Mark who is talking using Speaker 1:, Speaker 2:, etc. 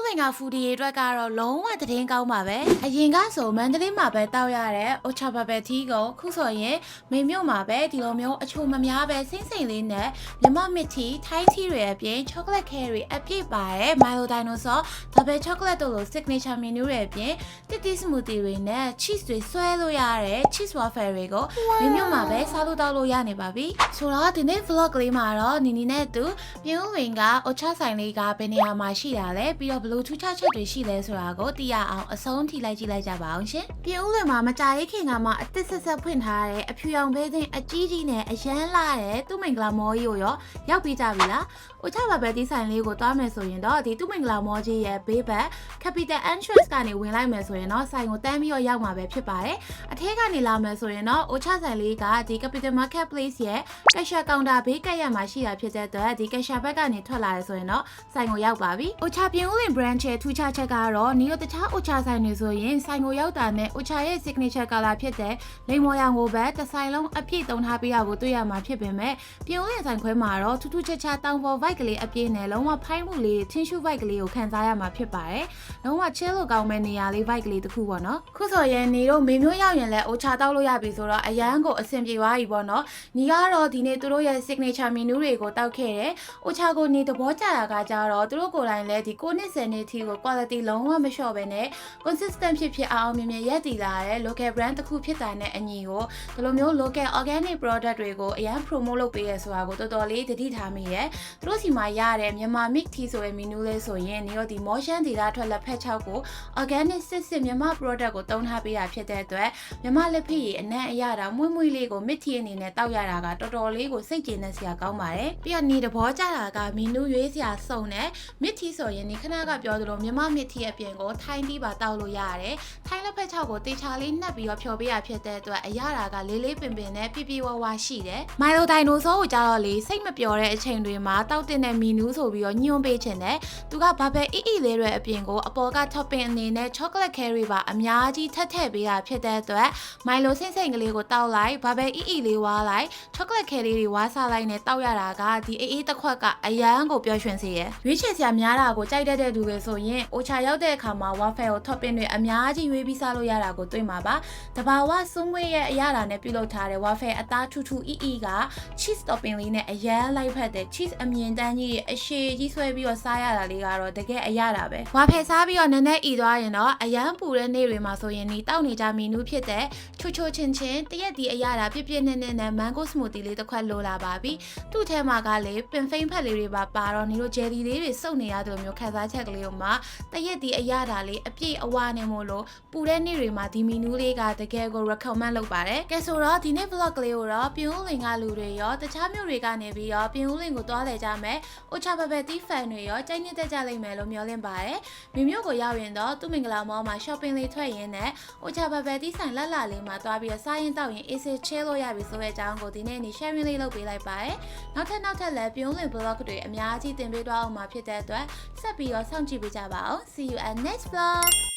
Speaker 1: လင်ကဖူဒီအတွက်ကတော့လုံးဝသတင်းကောင်းပါပဲအရင်ကဆိုမန္တလေးမှာပဲတောက်ရတဲ့အိုချာဘဘယ်ထီကိုခုဆိုရင်မိမြို့မှာပဲဒီလိုမျိုးအချိုမများပဲစိမ့်စိမ့်လေးနဲ့မြမမစ်ထီထိုင်းထီတွေအပြင်ချောကလက်ခဲတွေအပြည့်ပါတဲ့မိုင်လိုဒိုင်နိုဆောဒါပဲချောကလက်တို့လို signature menu တွေအပြင်တစ်တီစမူတီတွေနဲ့ cheese တွေဆွဲလို့ရတဲ့ cheese waffle တွေကိုမိမြို့မှာပဲစားလို့တောက်လို့ရနေပါပြီဆိုတော့ဒီနေ့ vlog လေးမှာတော့နီနီနဲ့သူပြင်ဦးဝင်ကအိုချာဆိုင်လေးကဘယ်နေရာမှာရှိတာလဲပြီးတော့ဘလို့ထူးခြားချက်တွေရှိလဲဆိုတာကိုသိရအောင်အဆုံးထိလိုက်ကြည့်လိုက်ကြပါအောင်ရှင်ပြင်ဦးလွင်မှာမကြာရေးခင်ကမှအတစ်ဆက်ဆက်ဖွင့်ထားတဲ့အဖြူရောင်ဘဲသိန်းအကြီးကြီးနဲ့အရန်လာတဲ့သူ့မင်္ဂလာမော်ကြီးကိုရောရောက်ပြီးကြပြီလားအိုချာဘဘယ်ဒီဆိုင်လေးကိုတွားမယ်ဆိုရင်တော့ဒီသူ့မင်္ဂလာမော်ကြီးရဲ့ဘေးဘက် Capital Entrance ကနေဝင်လိုက်မယ်ဆိုရင်တော့ဆိုင်ကိုတန်းပြီးတော့ရောက်မှာပဲဖြစ်ပါတယ်အထက်ကနေလာမယ်ဆိုရင်တော့အိုချာဆိုင်လေးကဒီ Capital Marketplace ရဲ့ cashier counter ဘေးကပ်ရမှာရှိတာဖြစ်တဲ့အတွက်ဒီ cashier ဘက်ကနေထွက်လာရဆိုရင်တော့ဆိုင်ကိုရောက်ပါပြီအိုချာပြင်ဦးလွင် branch ရဲ့ထူးခြားချက်ကတော့နီတို့တခြားအိုချာဆိုင်တွေဆိုရင်ဆိုင်ကိုရောက်တာနဲ့အိုချာရဲ့ signature color ဖြစ်တဲ့လိမ္မော်ရောင်ကိုပဲတစ်ဆိုင်လုံးအပြည့်သုံးထားပေးတာကိုတွေ့ရမှာဖြစ်ပေမဲ့ပြင်ဦးလွင်ဆိုင်ခွဲမှာတော့ထူးထူးခြားခြားတောင်ပေါ် vibe ကလေးအပြည့်နဲ့လုံးဝဖိုင်းမှုလေးထင်းရှူ vibe ကလေးကိုခံစားရမှာဖြစ်ပါတယ်လုံးဝ chill လို့ကောင်းမဲ့နေရာလေး vibe ကလေးတစ်ခုပေါ့နော်ခုဆိုရင်နီတို့မေမျိုးရောက်ရင်လည်းအိုချာတောက်လို့ရပြီဆိုတော့အရန်ကိုအဆင်ပြေသွားပြီပေါ့နော်နီကတော့ဒီနေ့သူတို့ရဲ့ signature menu တွေကိုတောက်ခဲ့တယ်အိုချာကိုနေသဘောကျတာကကြတော့သူတို့ကိုယ်တိုင်လည်းဒီ9နှစ်10နှစ်ထိကို quality လုံးဝမလျှော့ပဲနဲ့ consistent ဖြစ်အောင်မြင်မြင်ရက်တည်လာတဲ့ local brand တစ်ခုဖြစ်တာနဲ့အညီကိုဒီလိုမျိုး local organic product တွေကိုအရန် promote လုပ်ပေးရဆိုတာကိုတော်တော်လေးတတိထားမိရဲသူတို့စီမှာရတဲ့မြန်မာ mix tea ဆိုတဲ့ menu လေးဆိုရင်နေတော့ဒီ motion data ထွက်လက်ဖက်6ကို organic စစ်မြန်မာ product ကိုတုံးထားပေးတာဖြစ်တဲ့အတွက်မြန်မာလက်ဖက်ရည်အနံ့အရတာမွေ့မွေ့လေးကို mix tea အနေနဲ့တောက်ရတာကတော်တော်လေးကိုစိတ်ကျေနပ်စရာကောင်းပါတယ်ပြီးတော့နေသဘောကျတာက menu ရွေးစရာစုံနဲ့ mix tea ဆိုရင်ဒီခဏကပြောသလိုမြန်မာ mix tea အပြင်ကိုထိုင်းတီးပါတောက်လို့ရတယ်ထိုင်းလက်ဖက်6ကိုတေချာလေးနှက်ပြီးတော့ဖြော်ပေးရဖြစ်တဲ့အတွက်အရတာကလေးလေးပင်ပင်နဲ့ပြပြဝဝရှိတယ်မိုင်လိုဒိုင်နိုဆောကိုကြတော့လေစိတ်မပျော်တဲ့အချိန်တွေမှာတောက်တင်တဲ့မီနူးဆိုပြီးတော့ညွှန်းပေးခြင်းနဲ့သူကဘာပဲအီလေးတွေအပြင်ကိုအပေါ်က topping အနေနဲ့ chocolate curry ပါအများကြီးထပ်ထည့်ပေးတာဖြစ်တဲ့အတွက်မိုင်လိုစိမ့်စိမ့်ကလေးကိုတောက်လိုက်ဘာပဲအီလေးဝါလိုက် chocolate curry တွေဝါစားလိုက်နဲ့တောက်ရတာကဒီအေးတစ်ခွက်ကအရန်ကိုပျော်ရွှင်စေရရွေးချယ်စရာများတာကိုကြိုက်တတ်တဲ့သူတွေဆိုရင်အိုချာရောက်တဲ့အခါမှာ waffle ကို topping တွေအများကြီးရွေးပြီးစားလို့ရတာကိုတွေ့မှာပါတဘာဝစွန်းမွေးရဲ့အရာတာနဲ့ပြုလုပ်ထားတဲ့ waffle အသားထူထူအီက cheese topping လေးနဲ့အရန်လိုက်ဖက်တဲ့ cheese အမြင်တန်းကြီးရဲ့အရှည်ကြီးဆွဲပြီးတော့စားရတာလေးကတော့တကယ်အရတာပဲ waffle စားပြီးတော့နည်းနည်းဤသွားရင်တော့အရန်ပူတဲ့နေ့တွေမှာဆိုရင်ဒီတောက်နေကြမီနူးဖြစ်တဲ့ချိုချိုချင်းချင်းတရက်ဒီအရတာပြပြနဲ့နဲ့ mango smoothie လေးတစ်ခွက်လိုလာပါပြီသူ့ထဲမှာကလေပင်ဖိန်းဖက်လေးတွေပါတော့နေတို့ jelly လေးတွေစုပ်နေရတယ်လို့မျိုးခံစားချက်ကလေးကိုမှတရက်ဒီအရတာလေးအပြည့်အဝနဲ့မို့လို့ပူတဲ့နေ့တွေမှာဒီမီနူးလေးကတကယ်ကို recommend လုပ်ပါတယ်ကဲဆိုတော့ဒီနေ့ vlog လေးကိုတော့ပြင်ဦးလင်ကလူတွေရောတခြားမြို့တွေကနေပြီးတော့ပြင်ဦးလင်ကိုသွားလဲကြမယ်အိုချာဘဘယ်တီး fan တွေရောကြိုက်နှစ်သက်ကြလိမ့်မယ်လို့မျှော်လင့်ပါတယ်မိမြို့ကိုရောက်ရင်တော့သူ့မင်္ဂလာမောမှာ shopping လေးထွက်ရင်းနဲ့အိုချာဘဘယ်တီးဆိုင်လှလှလေးမှာသွားပြီးတော့စားရင်တောက်ရင် easy chill လို့ရပြီဆိုတဲ့အကြောင်းကိုဒီနေ့နေ sharing လေးလုပ်ပေးလိုက်ပါတယ်နောက်ထပ်လည်းပြင်ဦးလင် vlog တွေအများကြီးတင်ပေးသွားအောင်မှာဖြစ်တဲ့အတွက်ဆက်ပြီးတော့စောင့်ကြည့်ပေးကြပါဦး see you at next vlog